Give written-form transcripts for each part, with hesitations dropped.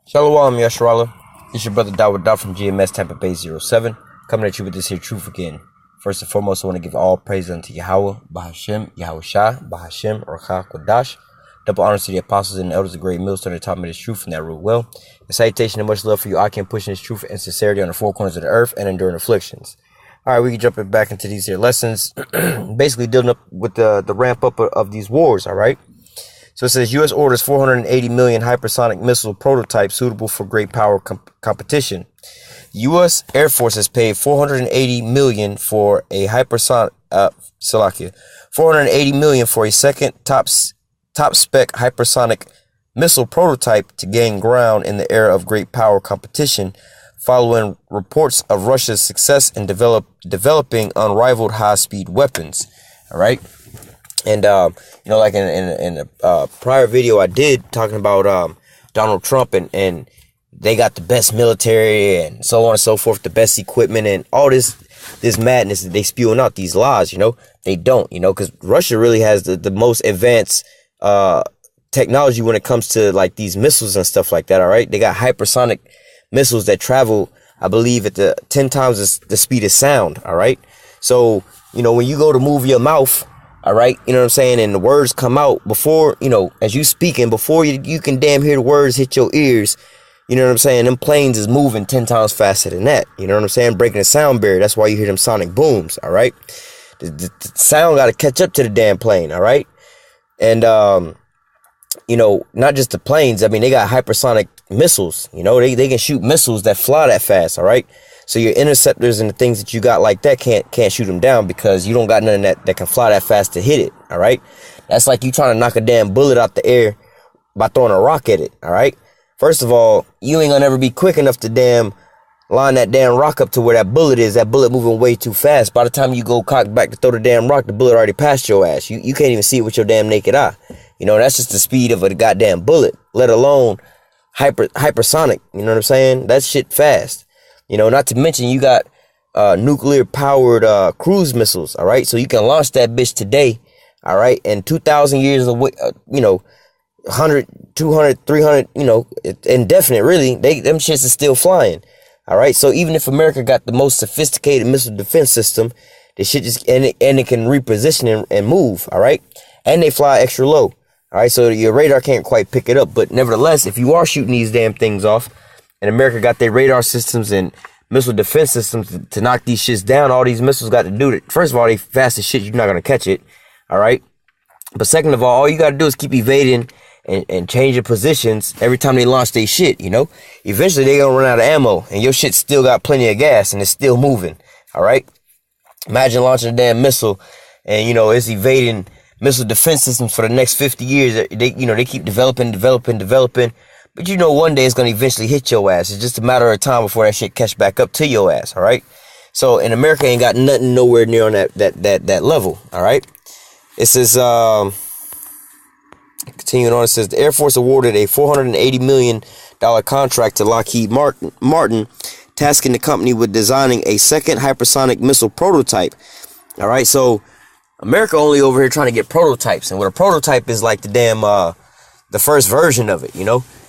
Shalom, Yasharala. It's your brother WW3 from GMS Tampa Bay 07, coming at you with this here truth again. First and foremost, I want to give all praise unto Yahweh, Bahashem, Yahushua, Bahashem, Orcha, Kodash. Double honors to the apostles and the elders of great millstone that taught me this truth and that rule well. A salutation and much love for you. I can push this truth and sincerity on the four corners of the earth and enduring afflictions. All right, we can jump back into these here lessons, basically dealing up with the ramp up of these wars, all right? So it says U.S. orders 480 million hypersonic missile prototypes suitable for great power competition. U.S. Air Force has paid 480 million for a hypersonic, 480 million for a second top spec hypersonic missile prototype to gain ground in the era of great power competition, following reports of Russia's success in developing unrivaled high-speed weapons. All right. And, like in a prior video I did talking about Donald Trump and they got the best military and so on and so forth, the best equipment and all this madness that they spewing out, these lies, they don't, because Russia really has the most advanced technology when it comes to like these missiles and stuff like that. All right. They got hypersonic missiles that travel, I believe, at the 10 times the speed of sound. All right. So, when you go to move your mouth, all right, you know what I'm saying, and the words come out before, as you speaking, before you can damn hear the words hit your ears, you know what I'm saying, them planes is moving 10 times faster than that, you know what I'm saying, breaking the sound barrier. That's why you hear them sonic booms, all right. The sound got to catch up to the damn plane, all right. And, not just the planes, I mean, they got hypersonic missiles, they can shoot missiles that fly that fast, all right. So your interceptors and the things that you got like that can't shoot them down because you don't got nothing that can fly that fast to hit it, all right? That's like you trying to knock a damn bullet out the air by throwing a rock at it, all right? First of all, you ain't gonna ever be quick enough to damn line that damn rock up to where that bullet is. That bullet moving way too fast. By the time you go cock back to throw the damn rock, the bullet already passed your ass. You can't even see it with your damn naked eye. That's just the speed of a goddamn bullet, let alone hypersonic, you know what I'm saying? That shit fast. Not to mention you got nuclear powered cruise missiles, all right? So you can launch that bitch today, all right? And 2,000 years away, 100, 200, 300, indefinite, really. Them shits is still flying, all right? So even if America got the most sophisticated missile defense system, the shit just, and it can reposition and move, all right? And they fly extra low, all right? So your radar can't quite pick it up. But nevertheless, if you are shooting these damn things off, and America got their radar systems and missile defense systems to knock these shits down. All these missiles got to do it. First of all, they fast as shit. You're not going to catch it. All right. But second of all you got to do is keep evading and changing positions every time they launch their shit, Eventually, they're going to run out of ammo. And your shit still got plenty of gas and it's still moving. All right. Imagine launching a damn missile and, it's evading missile defense systems for the next 50 years. They keep developing. But one day it's going to eventually hit your ass. It's just a matter of time before that shit catch back up to your ass, all right? So, and America ain't got nothing nowhere near on that level, all right? It says, continuing on, it says, the Air Force awarded a $480 million contract to Lockheed Martin, tasking the company with designing a second hypersonic missile prototype, all right? So, America only over here trying to get prototypes, and what a prototype is like the damn, the first version of it,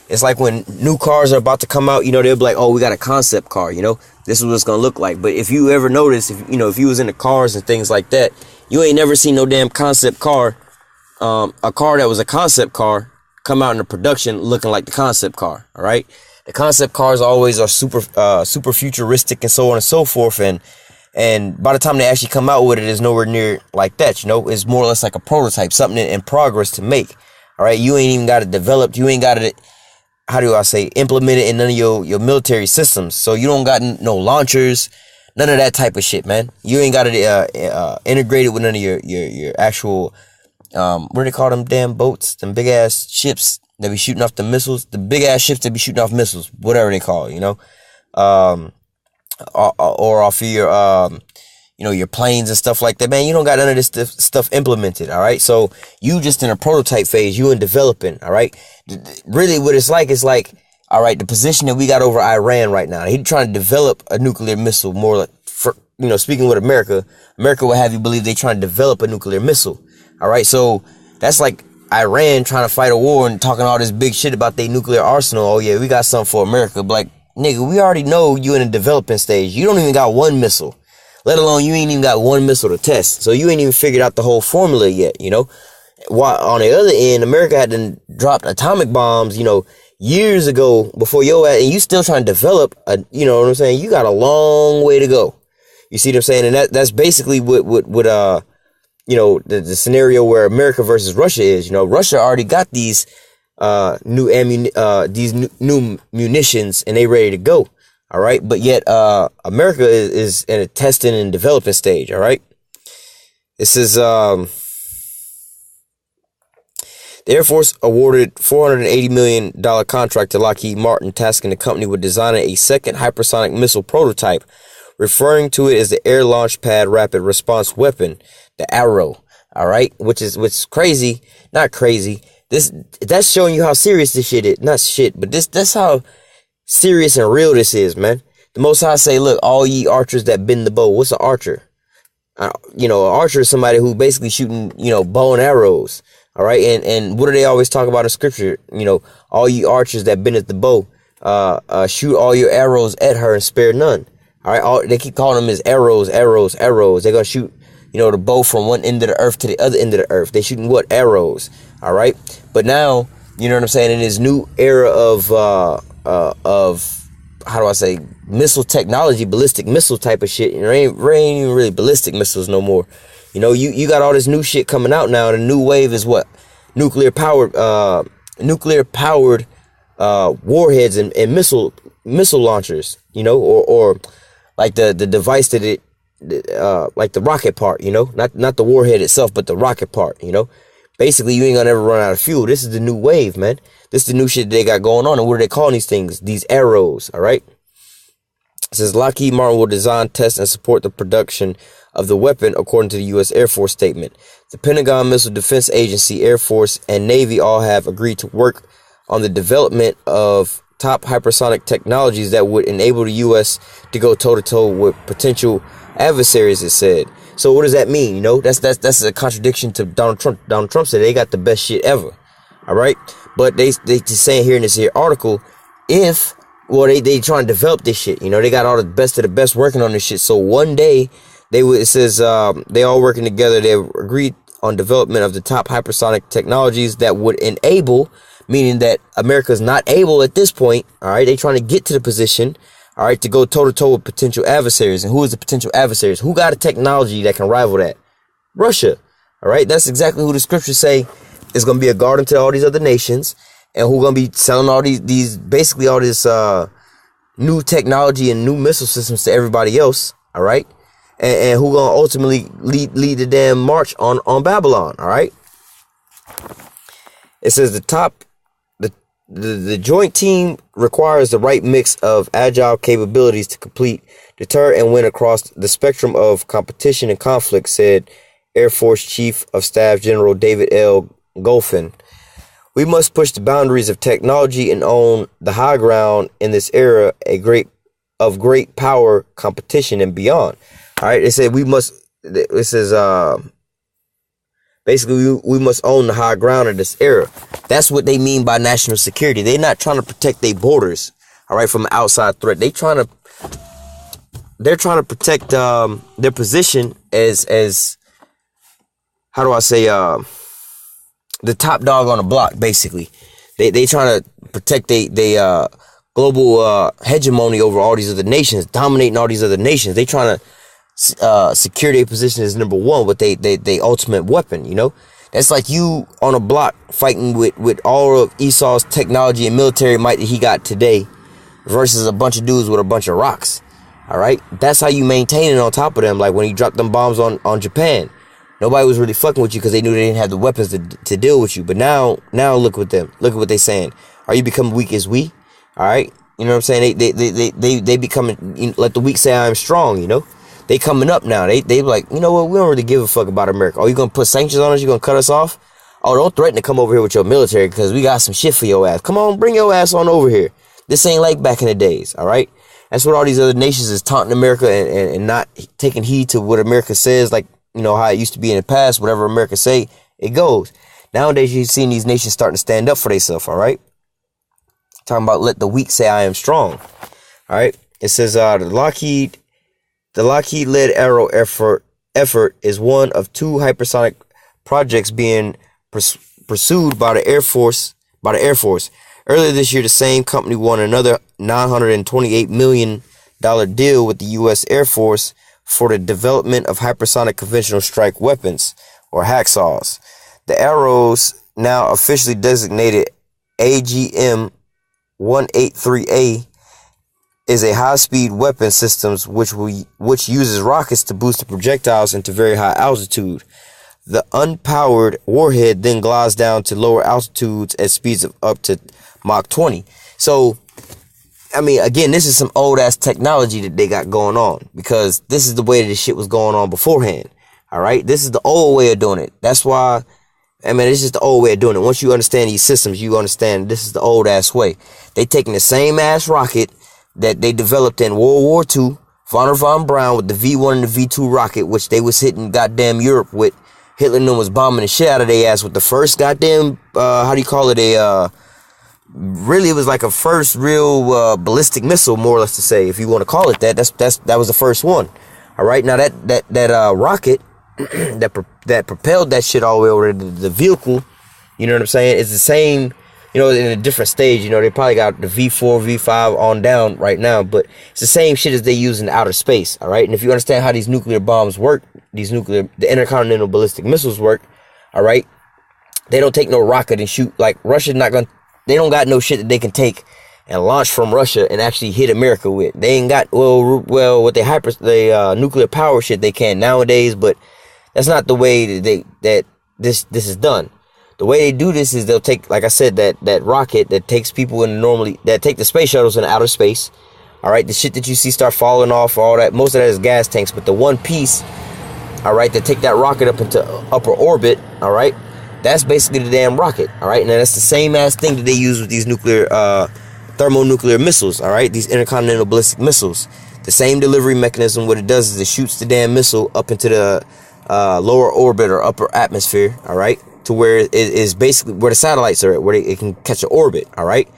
It's like when new cars are about to come out, they'll be like, oh, we got a concept car, this is what it's going to look like. But if you ever notice, if you was into cars and things like that, you ain't never seen no damn concept car, a car that was a concept car come out into production looking like the concept car. All right. The concept cars always are super futuristic and so on and so forth. And by the time they actually come out with it, it's nowhere near like that. It's more or less like a prototype, something in progress to make. All right. You ain't even got it developed. You ain't got it. How do I say, implement it in none of your military systems. So you don't got no launchers, none of that type of shit, man. You ain't got it integrated with none of your actual, what do they call them damn boats? Them big ass ships that be shooting off the missiles. The big ass ships that be shooting off missiles, whatever they call it, or off of your planes and stuff like that, man. You don't got none of this stuff implemented, all right? So you just in a prototype phase, you in developing, all right? Really what it's like, all right, the position that we got over Iran right now, he trying to develop a nuclear missile more like, speaking with America would have you believe they trying to develop a nuclear missile, all right? So that's like Iran trying to fight a war and talking all this big shit about their nuclear arsenal. Oh yeah, we got something for America. But like, nigga, we already know you in a developing stage. You don't even got one missile. Let alone you ain't even got one missile to test. So you ain't even figured out the whole formula yet, you know? While on the other end, America had to drop atomic bombs, you know, years ago before your ass, and you still trying to develop you know what I'm saying? You got a long way to go. You see what I'm saying? And that's basically what you know, the scenario where America versus Russia is. You know, Russia already got these new munitions and they ready to go. All right. But yet America is in a testing and developing stage. All right. This is the Air Force awarded $480 million contract to Lockheed Martin, tasking the company with designing a second hypersonic missile prototype, referring to it as the Air Launch Pad Rapid Response Weapon, the Arrow. All right, which is crazy, not crazy. That's showing you how serious this shit is. Not shit, but that's how serious and real this is, man. The Most High say, look, all ye archers that bend the bow. What's an archer? You know, an archer is somebody who basically shooting, you know, bow and arrows. All right. And what do they always talk about in scripture? You know, all ye archers that bend at the bow, shoot all your arrows at her and spare none. All right. They keep calling them as arrows. They're going to shoot, you know, the bow from one end of the earth to the other end of the earth. They shooting what? Arrows. All right. But now, you know what I'm saying? In this new era of how do I say, missile technology, ballistic missile type of shit. You know, ain't even really ballistic missiles no more. You know, you got all this new shit coming out now. The new wave is what? Nuclear powered warheads and missile launchers, you know, or like the device that it like the rocket part, you know, not the warhead itself, but the rocket part, you know. Basically, you ain't gonna ever run out of fuel. This is the new wave, man. This is the new shit they got going on. And what are they calling these things? These arrows, all right? It says Lockheed Martin will design, test, and support the production of the weapon, according to the U.S. Air Force statement. The Pentagon, Missile Defense Agency, Air Force, and Navy all have agreed to work on the development of top hypersonic technologies that would enable the U.S. to go toe-to-toe with potential adversaries, it said. So what does that mean? You know, that's a contradiction to Donald Trump. Donald Trump said they got the best shit ever. All right. But they just saying here in this here article, they trying to develop this shit. You know, they got all the best of the best working on this shit. So one day it says they all working together. They agreed on development of the top hypersonic technologies that would enable, meaning that America's not able at this point. All right. They trying to get to the position, all right, to go toe to toe with potential adversaries. And who is the potential adversaries? Who got a technology that can rival that? Russia. All right. That's exactly who the scriptures say is going to be a guardian to all these other nations, and who going to be selling all these basically all this new technology and new missile systems to everybody else. All right. And who going to ultimately lead the damn march on Babylon. All right. It says the joint team requires the right mix of agile capabilities to complete, deter, and win across the spectrum of competition and conflict, said Air Force Chief of Staff General David L. Golphin. We must push the boundaries of technology and own the high ground in this era of great power, competition, and beyond. All right, it said it says basically we must own the high ground in this era. That's what they mean by national security. They're not trying to protect their borders, all right, from an outside threat. They're trying to protect their position as how do I say the top dog on the block, basically. They trying to protect they global hegemony over all these other nations, dominating all these other nations. They trying to secure their position as number one with they ultimate weapon, you know. That's like you on a block fighting with all of Esau's technology and military might that he got today versus a bunch of dudes with a bunch of rocks. All right. That's how you maintain it on top of them. Like when he dropped them bombs on Japan, nobody was really fucking with you because they knew they didn't have the weapons to deal with you. But now look with them. Look at what they saying. Are you becoming weak as we? All right. You know what I'm saying? They becoming, you know, let the weak say I am strong, you know. They coming up now. They like, you know what? We don't really give a fuck about America. Oh, you gonna put sanctions on us? You gonna cut us off? Oh, don't threaten to come over here with your military because we got some shit for your ass. Come on, bring your ass on over here. This ain't like back in the days. All right. That's what all these other nations is taunting America and not taking heed to what America says. Like, you know, how it used to be in the past. Whatever America say, it goes. Nowadays, you've seen these nations starting to stand up for themselves, all right? Talking about let the weak say I am strong, all right? It says the Lockheed-led Arrow effort is one of 2 hypersonic projects being pursued by the Air Force. Earlier this year, the same company won another $928 million deal with the U.S. Air Force for the development of hypersonic conventional strike weapons, or HACSAWs. The Arrows, now officially designated AGM-183A, is a high-speed weapon system which uses rockets to boost the projectiles into very high altitude. The unpowered warhead then glides down to lower altitudes at speeds of up to Mach 20. So, I mean, again, this is some old-ass technology that they got going on, because this is the way that this shit was going on beforehand, all right? This is the old way of doing it. That's why, I mean, it's just the old way of doing it. Once you understand these systems, you understand this is the old-ass way. They taking the same-ass rocket that they developed in World War II, von Braun with the V1 and the V2 rocket, which they was hitting goddamn Europe with. Hitler and them was bombing the shit out of their ass with the first goddamn, how do you call it, really it was like a first real ballistic missile, more or less to say, if you want to call it that. That was the first one. All right, now that rocket that propelled that shit all the way over to the vehicle, you know what I'm saying, it's the same, you know, in a different stage. You know, they probably got the V4, V5 on down right now, but it's the same shit as they use in outer space. All right, and if you understand how these nuclear bombs work, the intercontinental ballistic missiles work, all right, they don't take no rocket and shoot. Like, Russia's not gonna, they don't got no shit that they can take and launch from Russia and actually hit America with. They ain't got, well with the nuclear power shit they can nowadays, but that's not the way that this is done. The way they do this is they'll take, like I said, that rocket that takes people in that take the space shuttles in outer space. All right, the shit that you see start falling off, all that, most of that is gas tanks, but the one piece, all right, that take that rocket up into upper orbit, all right, that's basically the damn rocket, all right, and that's the same ass thing that they use with these nuclear, thermonuclear missiles, all right, these intercontinental ballistic missiles. The same delivery mechanism. What it does is it shoots the damn missile up into the lower orbit or upper atmosphere, all right, to where it is basically where the satellites are at, where it can catch an orbit, all right.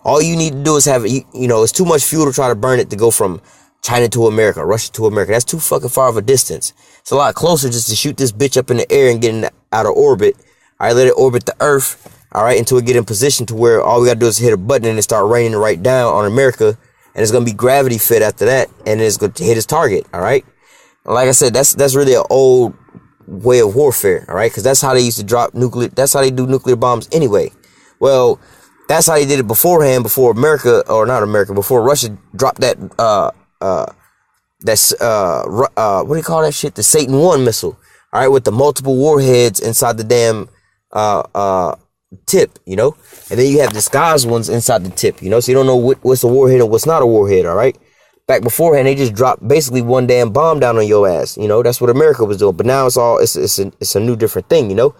All you need to do is have, you know, it's too much fuel to try to burn it to go from China to America, Russia to America. That's too fucking far of a distance. It's a lot closer just to shoot this bitch up in the air and get it out of orbit. All right, let it orbit the Earth, all right, until we get in position to where all we gotta do is hit a button and it start raining right down on America, and it's gonna be gravity fed after that, and it's gonna hit its target, all right. And like I said, that's really an old way of warfare, all right, because that's how they used to drop nuclear. That's how they do nuclear bombs anyway. Well, that's how they did it beforehand, before America, or not America, before Russia dropped that what do you call that shit? The Satan 1 missile, all right, with the multiple warheads inside the damn tip, you know, and then you have disguised ones inside the tip, you know, so you don't know what's a warhead and what's not a warhead, all right. Back beforehand, they just dropped basically one damn bomb down on your ass, you know. That's what America was doing, but now it's a new different thing, you know.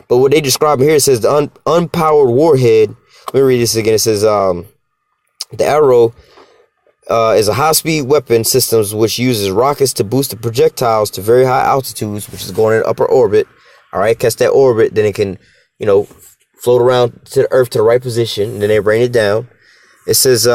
But what they describe here, it says the unpowered warhead. Let me read this again. It says the Arrow is a high-speed weapon system which uses rockets to boost the projectiles to very high altitudes, which is going in upper orbit. All right, catch that orbit, then it can, you know, float around to the Earth to the right position, and then they rain it down. It says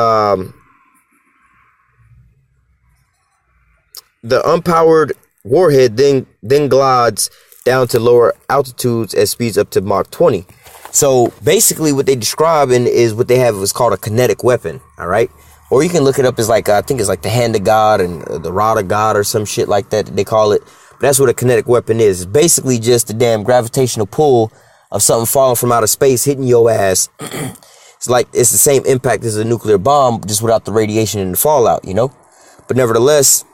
the unpowered warhead then glides down to lower altitudes at speeds up to Mach 20. So basically what they describe is what they have is called a kinetic weapon, all right? Or you can look it up as like, I think it's like the hand of God and the rod of God or some shit like that they call it. But that's what a kinetic weapon is. It's basically just the damn gravitational pull of something falling from outer space hitting your ass. It's the same impact as a nuclear bomb, just without the radiation and the fallout, you know? But nevertheless,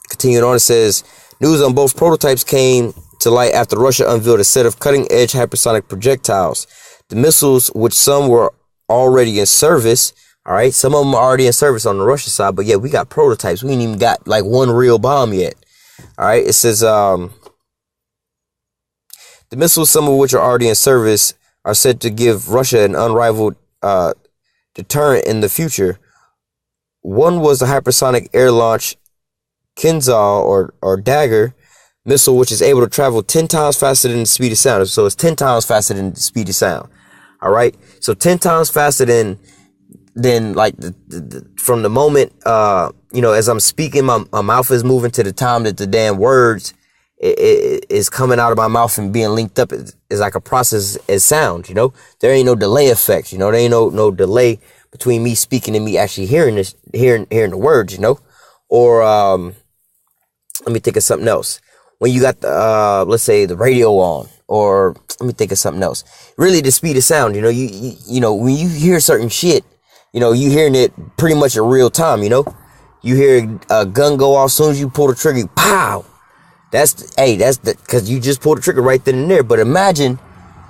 continuing on, it says, news on both prototypes came to light after Russia unveiled a set of cutting-edge hypersonic projectiles. The missiles, which some were already in service, all right, some of them are already in service on the Russian side, but yeah, we got prototypes. We ain't even got like one real bomb yet. All right, it says the missiles, some of which are already in service, are said to give Russia an unrivaled deterrent in the future. One was the hypersonic air launch Kinzhal or Dagger, missile, which is able to travel 10 times faster than the speed of sound. So it's 10 times faster than the speed of sound. All right. So 10 times faster than like from the moment, as I'm speaking, my mouth is moving to the time that the damn words is coming out of my mouth and being linked up is like a process as sound. There ain't no delay effect. There ain't no delay between me speaking and me actually hearing the words. Or let me think of something else. When you got the let's say the radio on, or let me think of something else. Really, the speed of sound. You when you hear certain shit, you hearing it pretty much in real time. You hear a gun go off as soon as you pull the trigger. Pow. That's because you just pulled the trigger right then and there. But imagine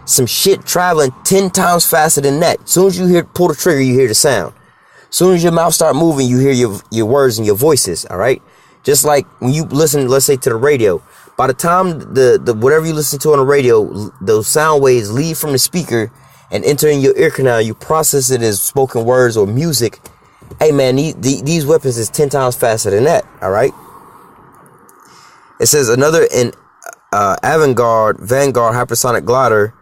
some shit traveling 10 times faster than that. As soon as you pull the trigger, you hear the sound. As soon as your mouth start moving, you hear your words and your voices. All right. Just like when you listen, let's say, to the radio. By the time the whatever you listen to on the radio, those sound waves leave from the speaker and enter in your ear canal, you process it as spoken words or music. Hey man, these weapons is 10 times faster than that. All right. It says another Vanguard hypersonic glider,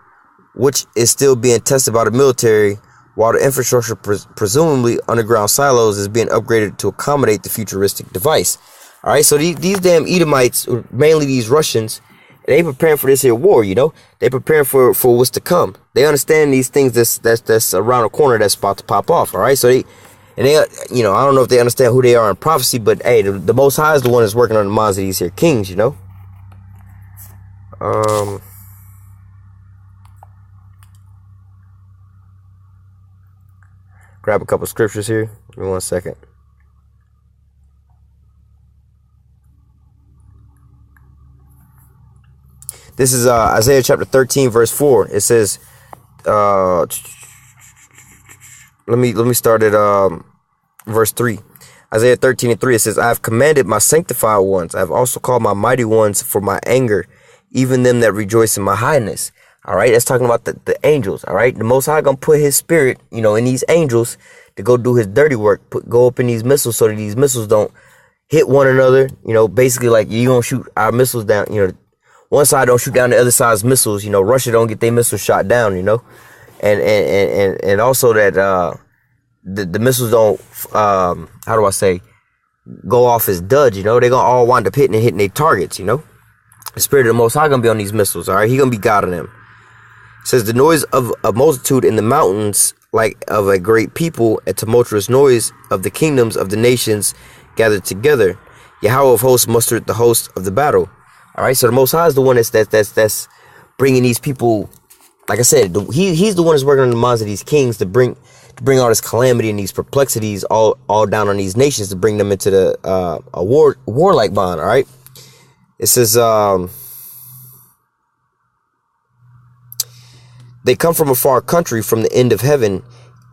which is still being tested by the military, while the infrastructure, presumably underground silos, is being upgraded to accommodate the futuristic device. All right, so these damn Edomites, mainly these Russians, they preparing for this here war. They preparing for what's to come. They understand these things that's around the corner that's about to pop off. All right, so they I don't know if they understand who they are in prophecy, but hey, the Most High is the one that's working on the minds of these here kings. Grab a couple scriptures here. Give me 1 second. This is Isaiah chapter 13, verse 4. It says, let me start at verse 3. Isaiah 13:3. It says, I have commanded my sanctified ones. I have also called my mighty ones for my anger, even them that rejoice in my highness. All right, that's talking about the angels. All right, the Most High gonna put His Spirit, in these angels to go do His dirty work. Go up in these missiles so that these missiles don't hit one another. Basically like you gonna shoot our missiles down. One side don't shoot down the other side's missiles. Russia don't get their missiles shot down. And also that the missiles don't go off as duds. They gonna all wind up hitting their targets. The Spirit of the Most High gonna be on these missiles. All right, He gonna be guiding them. It says the noise of a multitude in the mountains, like of a great people, a tumultuous noise of the kingdoms of the nations gathered together. Yahweh of hosts mustered the host of the battle. All right, so the Most High is the one that's bringing these people. Like I said, he's the one that's working on the minds of these kings to bring all this calamity and these perplexities all down on these nations to bring them into the a warlike bond. All right, it says they come from a far country, from the end of heaven,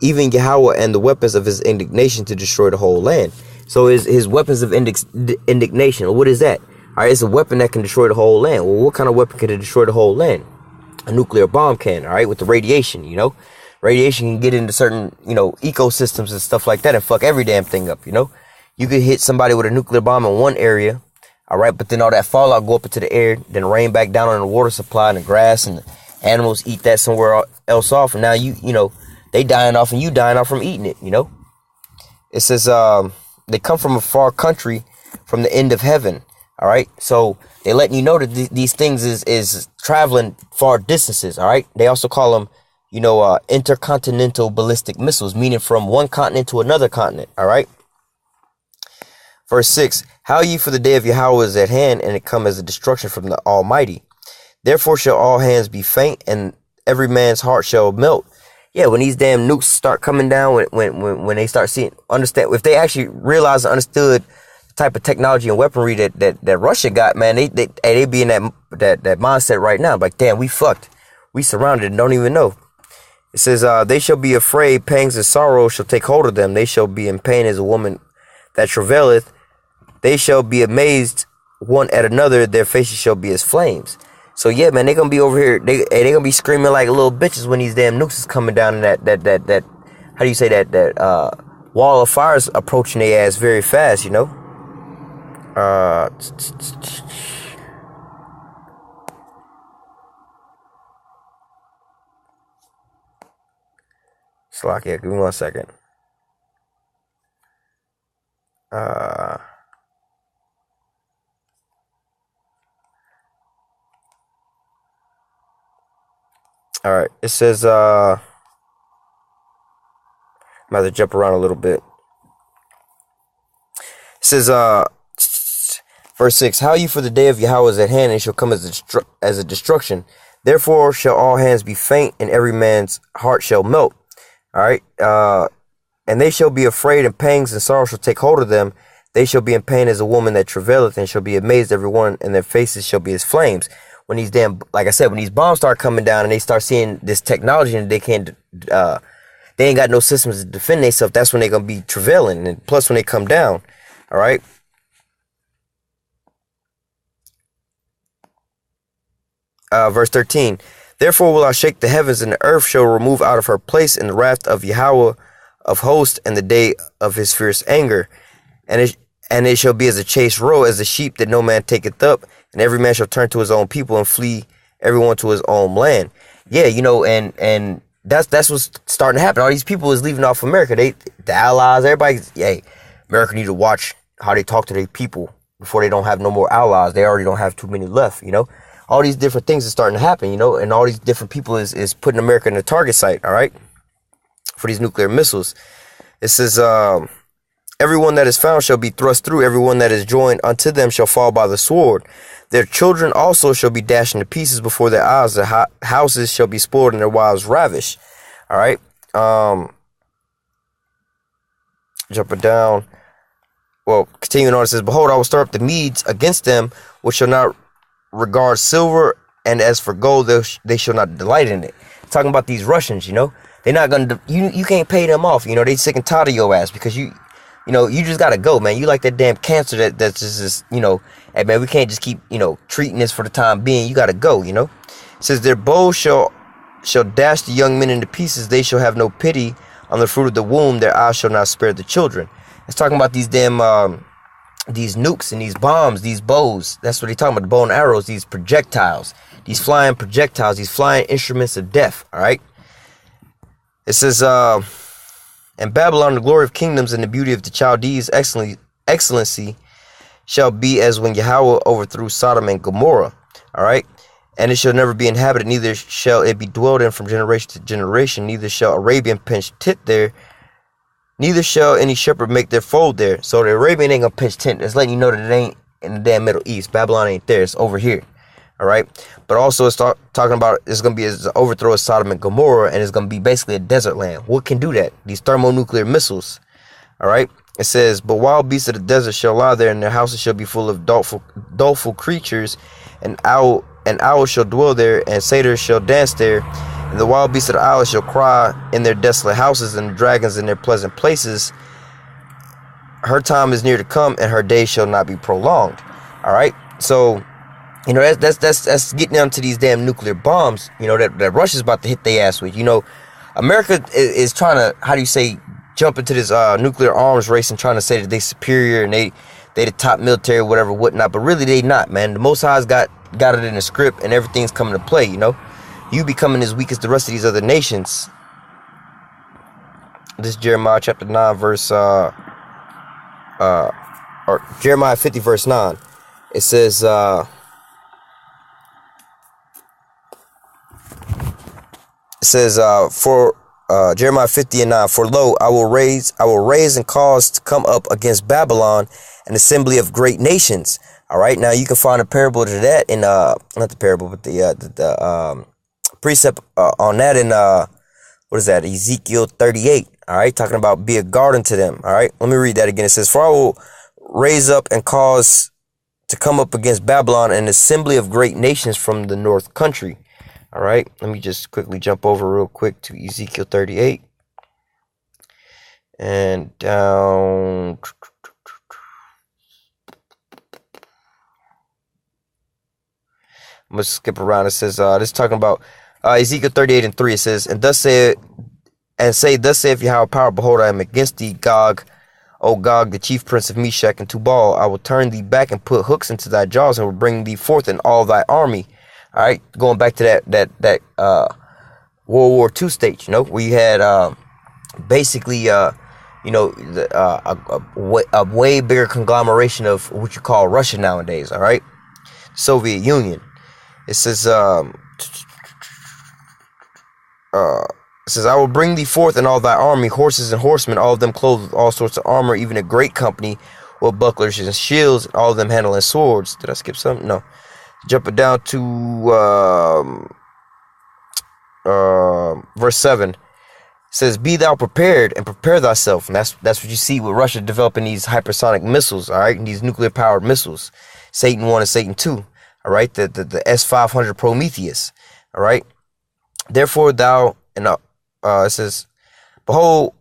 even Yahweh and the weapons of His indignation to destroy the whole land. So his weapons of indignation. Well, what is that? All right, it's a weapon that can destroy the whole land. Well, what kind of weapon can destroy the whole land? A nuclear bomb can, all right, with the radiation. Radiation can get into certain, ecosystems and stuff like that and fuck every damn thing up. You could hit somebody with a nuclear bomb in one area, all right, but then all that fallout go up into the air, then rain back down on the water supply and the grass, and the animals eat that somewhere else off, and now they dying off and you dying off from eating it. It says they come from a far country, from the end of heaven. All right, so they letting you know that these things is traveling far distances. All right, they also call them, intercontinental ballistic missiles, meaning from one continent to another continent. All right. Verse 6: How ye, for the day of Yahweh is at hand, and it come as a destruction from the Almighty. Therefore shall all hands be faint, and every man's heart shall melt. Yeah, when these damn nukes start coming down, when they start understand, if they actually realize and understood type of technology and weaponry that Russia got, man, they be in that mindset right now. Like, damn, we fucked. We surrounded and don't even know. It says, they shall be afraid, pangs and sorrow shall take hold of them. They shall be in pain as a woman that travaileth. They shall be amazed one at another. Their faces shall be as flames. So yeah, man, they gonna be over here. They gonna be screaming like little bitches when these damn nukes is coming down and that how do you say that wall of fire is approaching their ass very fast, Slovakia, give me 1 second. All right, it says, I'm about to jump around a little bit. It says, verse 6, how you for the day of Yahweh is at hand, and shall come as a destruction. Therefore shall all hands be faint, and every man's heart shall melt. All right, and they shall be afraid, and pangs and sorrow shall take hold of them. They shall be in pain as a woman that travaileth, and shall be amazed every one, and their faces shall be as flames. When these like I said, when these bombs start coming down and they start seeing this technology and they can't, they ain't got no systems to defend themselves, that's when they're going to be travailing. And plus when they come down, all right. Verse 13, therefore will I shake the heavens, and the earth shall remove out of her place in the wrath of Yahweh of hosts and the day of his fierce anger. And it shall be as a chased roe, as a sheep that no man taketh up, and every man shall turn to his own people and flee everyone to his own land. Yeah, you know, and that's what's starting to happen. All these people is leaving off America. The allies, everybody, hey, America need to watch how they talk to their people before they don't have no more allies. They already don't have too many left, you know. All these different things are starting to happen, you know, and all these different people is putting America in the target site, all right, for these nuclear missiles. It says, everyone that is found shall be thrust through. Everyone that is joined unto them shall fall by the sword. Their children also shall be dashed into pieces before their eyes. Their houses shall be spoiled and their wives ravished. All right. Jumping down. Well, continuing on, it says, behold, I will stir up the Medes against them, which shall not regard silver, and as for gold, they shall not delight in it. Talking about these Russians, you know, they're not gonna. You can't pay them off. You know, they sick and tired of your ass because you know, you just gotta go, man. You like that damn cancer that's just, you know, hey man, we can't just keep, you know, treating this for the time being. You gotta go, you know. It says their bows shall dash the young men into pieces. They shall have no pity on the fruit of the womb. Their eyes shall not spare the children. It's talking about these damn these nukes and these bombs, these bows. That's what they're talking about, the bow and arrows, these projectiles, these flying projectiles, these flying instruments of death, all right? It says, and Babylon, the glory of kingdoms and the beauty of the Chaldees, excellency shall be as when Yahweh overthrew Sodom and Gomorrah, all right? And it shall never be inhabited, neither shall it be dwelled in from generation to generation, neither shall Arabian pinch tent there, neither shall any shepherd make their fold there. So the Arabian ain't gonna pitch tent. It's letting you know that it ain't in the damn Middle East. Babylon ain't there. It's over here. All right. But also it's talking about it's gonna be an overthrow of Sodom and Gomorrah, and it's gonna be basically a desert land. What can do that? These thermonuclear missiles. All right. It says, but wild beasts of the desert shall lie there, and their houses shall be full of doleful creatures, and owls shall dwell there, and satyrs shall dance there. And the wild beasts of the isles shall cry in their desolate houses, and the dragons in their pleasant places. Her time is near to come, and her days shall not be prolonged. All right. So, you know, that's getting down to these damn nuclear bombs, you know, that Russia's about to hit their ass with. You know, America is trying to, how do you say, jump into this nuclear arms race and trying to say that they superior and they the top military, whatever, whatnot. But really, they not, man. The Most High's got it in the script, and everything's coming to play, you know. You becoming as weak as the rest of these other nations. This is Jeremiah chapter 9 verse or Jeremiah 50 verse 9. It says for Jeremiah 50 and 9, for lo, I will raise and cause to come up against Babylon an assembly of great nations. All right, now you can find a parable to that in not the parable, but the precept on that in what is that, Ezekiel 38. All right, talking about be a garden to them. All right, let me read that again. It says, for I will raise up and cause to come up against Babylon an assembly of great nations from the north country. All right, let me just quickly jump over real quick to Ezekiel 38 and down. I'm going to skip around. It says, this is talking about Ezekiel 38 and 3. It says, and thus saith Yahweh power, behold, I am against thee, Gog, O Gog, the chief prince of Meshach and Tubal. I will turn thee back and put hooks into thy jaws, and will bring thee forth in all thy army. All right, going back to that World War II stage, you know, where you had basically, a way bigger conglomeration of what you call Russia nowadays. All right, Soviet Union. It says, I will bring thee forth in all thy army, horses and horsemen, all of them clothed with all sorts of armor, even a great company with bucklers and shields, and all of them handling swords. Did I skip something? No. Jumping down to verse 7. It says, be thou prepared and prepare thyself. And that's what you see with Russia developing these hypersonic missiles, all right, and these nuclear powered missiles, Satan 1 and Satan 2, all right, the S-500 Prometheus, all right. Therefore thou, and it says, behold,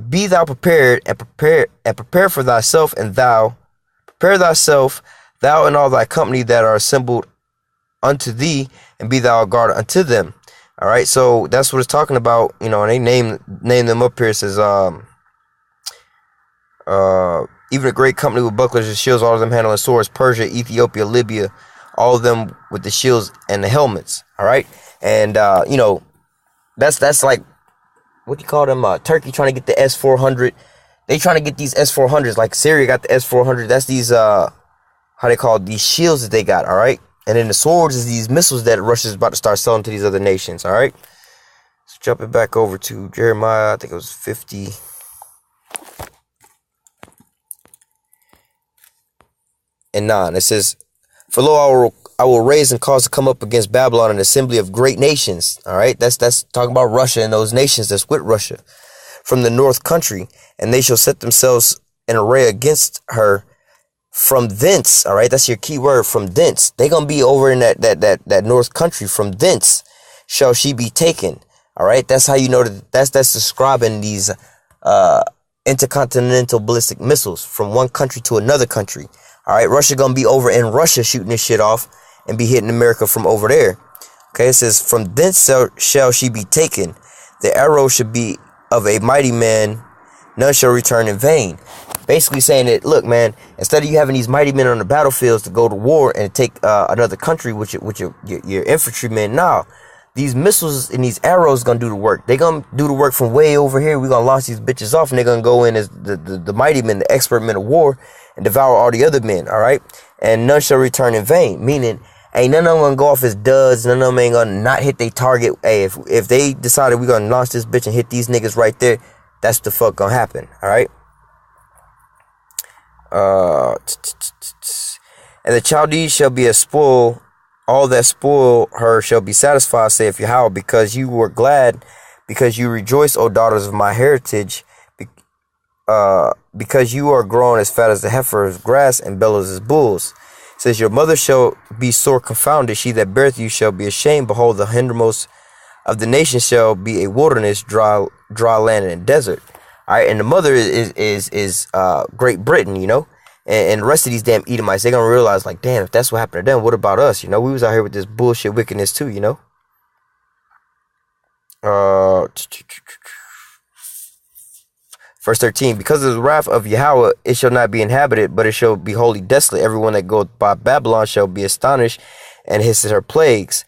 be thou prepared and prepare for thyself, and thou prepare thyself, thou and all thy company that are assembled unto thee, and be thou a guard unto them. All right, so that's what it's talking about, and they name them up here. It says, even a great company with bucklers and shields, all of them handling swords, Persia, Ethiopia, Libya, all of them with the shields and the helmets. All right, and that's like, what do you call them? Turkey trying to get the S-400. They trying to get these S-400s. Like Syria got the S-400. That's these how they call it, these shields that they got. All right. And then the swords is these missiles that Russia's about to start selling to these other nations. All right. So jumping back over to Jeremiah, I think it was 50. And 9. It says, for lo, I will raise and cause to come up against Babylon an assembly of great nations. All right. That's talking about Russia and those nations that's with Russia from the north country. And they shall set themselves in array against her from thence. All right. That's your key word, from thence. They're going to be over in that north country. From thence shall she be taken. All right. That's how you know that's describing these intercontinental ballistic missiles from one country to another country. All right. Russia going to be over in Russia shooting this shit off and be hitting America from over there. Okay. It says, from thence shall she be taken. The arrow should be of a mighty man. None shall return in vain. Basically saying that, look, man, instead of you having these mighty men on the battlefields to go to war and take another country with your infantrymen, now these missiles and these arrows gonna do the work. They gonna do the work from way over here. We're gonna launch these bitches off, and they're gonna go in as the mighty men, the expert men of war, and devour all the other men. All right, and none shall return in vain. Meaning, ain't none of them gonna go off as duds. None of them ain't gonna not hit their target. Hey, if they decided we're gonna launch this bitch and hit these niggas right there, that's the fuck gonna happen. All right. And the Chaldees shall be a spoil. All that spoil her shall be satisfied, saith Yahweh, because you were glad, because you rejoice, O daughters of my heritage, because you are grown as fat as the heifer of grass and bellows as bulls. It says, your mother shall be sore confounded, she that beareth you shall be ashamed. Behold, the hindermost of the nation shall be a wilderness, dry land and desert. All right, and the mother is Great Britain, and the rest of these damn Edomites, they're gonna realize, like, damn, if that's what happened to them, what about us? We was out here with this bullshit wickedness too, Verse 13, because of the wrath of Yahweh, it shall not be inhabited, but it shall be wholly desolate. Everyone that goeth by Babylon shall be astonished and hisses her plagues.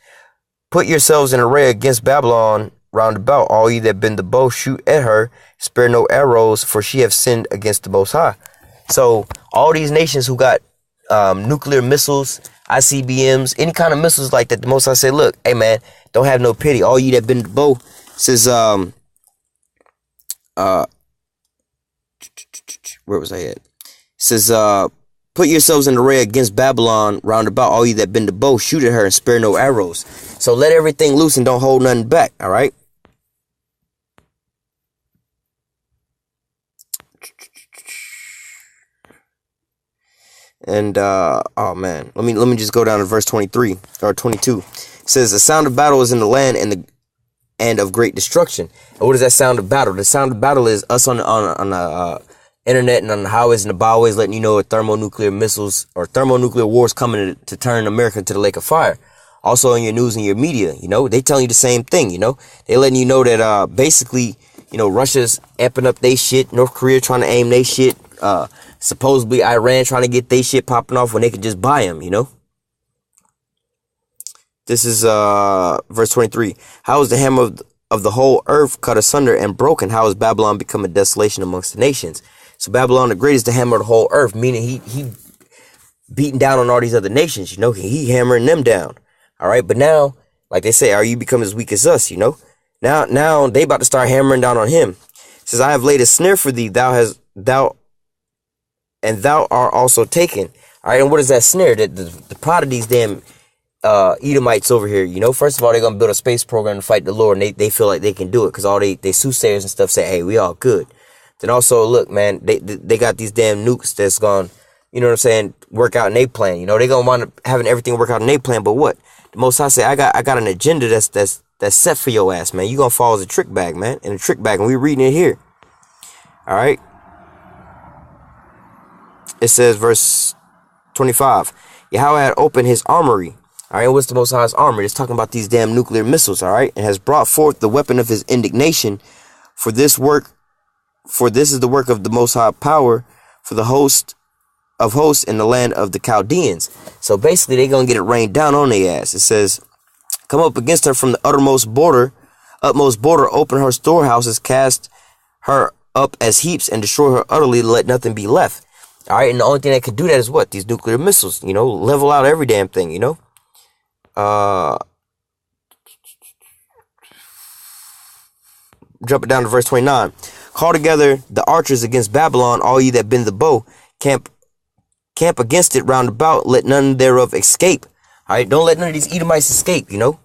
Put yourselves in array against Babylon round about. All ye that bend the bow, shoot at her. Spare no arrows, for she have sinned against the Most High. So all these nations who got nuclear missiles, ICBMs, any kind of missiles like that, the Most High said, look, hey man, don't have no pity. All ye that bend the bow, says, where was I at? It says, put yourselves in array against Babylon round about. All ye that bend the bow, shoot at her and spare no arrows. So let everything loose and don't hold nothing back. All right. And oh man, let me just go down to verse 23 or 22. It says, the sound of battle is in the land and of great destruction. And what is that sound of battle? The sound of battle is us on the internet and on the highways and the byways letting you know that thermonuclear missiles or thermonuclear wars coming to turn America into the lake of fire. Also in your news and your media, they telling you the same thing. They letting you know that basically, Russia's amping up they shit, North Korea trying to aim they shit, supposedly Iran trying to get they shit popping off when they could just buy them. This is verse 23. How is the hammer of the whole earth cut asunder and broken, how has Babylon become a desolation amongst the nations? So Babylon the Great is the hammer of the whole earth, meaning he beating down on all these other nations, you know, he hammering them down. All right, but now, like they say, are you become as weak as us, you know? Now they about to start hammering down on him. It says, I have laid a snare for thee, thou art also taken. All right, and what is that snare? The pride of these damn Edomites over here, you know, first of all, they're gonna build a space program to fight the Lord, and they feel like they can do it because all they soothsayers and stuff say, hey, we all good. Then also, look, man, they got these damn nukes that's gone, you know what I'm saying, work out in their plan. You know, they gonna wind up having everything work out in their plan. But what? The Most High say, I got an agenda that's set for your ass, man. You gonna fall as a trick bag, man, and a trick bag, and we reading it here. All right. It says, verse 25, Yahweh had opened his armory. All right, what's the Most High's armory? It's talking about these damn nuclear missiles, all right, and has brought forth the weapon of his indignation for this is the work of the Most High power for the host of hosts in the land of the Chaldeans. So basically, they're going to get it rained down on their ass. It says, come up against her from the utmost border, open her storehouses, cast her up as heaps, and destroy her utterly, let nothing be left. All right, and the only thing that could do that is what? These nuclear missiles, you know, level out every damn thing, you know. Jump it down to verse 29. Call together the archers against Babylon, all ye that bend the bow. Camp against it round about, let none thereof escape. All right, don't let none of these Edomites escape, you know.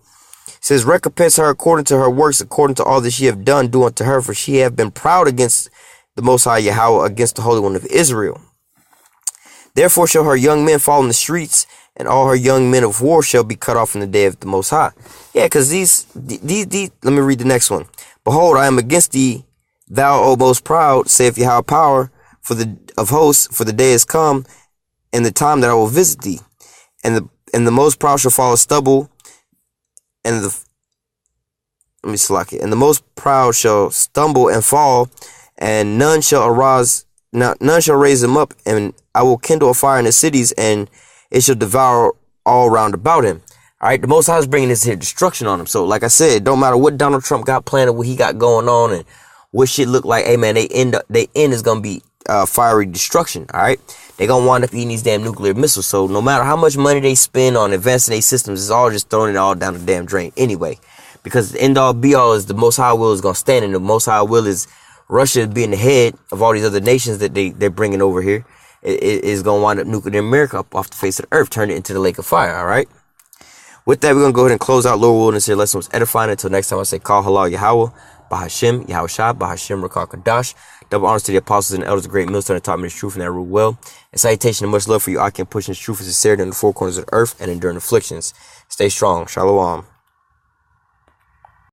It says, recompense her according to her works, according to all that she have done, do unto her, for she have been proud against the Most High Yahweh, against the Holy One of Israel. Therefore shall her young men fall in the streets, and all her young men of war shall be cut off in the day of the Most High. Yeah, because these, let me read the next one. Behold, I am against thee, thou, O most proud, saith Yahweh power, of hosts, for the day is come, and the time that I will visit thee. And the most proud shall fall as stubble, and the most proud shall stumble and fall, and none shall raise him up, and I will kindle a fire in the cities, and it shall devour all round about him. All right, the Most High is bringing this here destruction on him. So, like I said, it don't matter what Donald Trump got planned or what he got going on and what shit look like. Hey, man, they end is gonna be fiery destruction. All right, they gonna wind up eating these damn nuclear missiles. So, no matter how much money they spend on advancing their systems, it's all just throwing it all down the damn drain anyway. Because the end all be all is the Most High will is gonna stand, and the Most High will is Russia being the head of all these other nations that they're bringing over here. It is gonna wind up nuking America up off the face of the earth, turn it into the lake of fire. All right. With that, we're going to go ahead and close out Lord Wilderness here. Lesson was edifying. Until next time, I say, call halal Yahweh, Bahashim, Yahweh Shah, Bahashim, Rakal Kadash. Double honors to the apostles and elders of great millstone that taught me the truth and that rule well. And salutation and much love for you. I can push this truth and sincerity in the four corners of the earth and enduring afflictions. Stay strong. Shalom.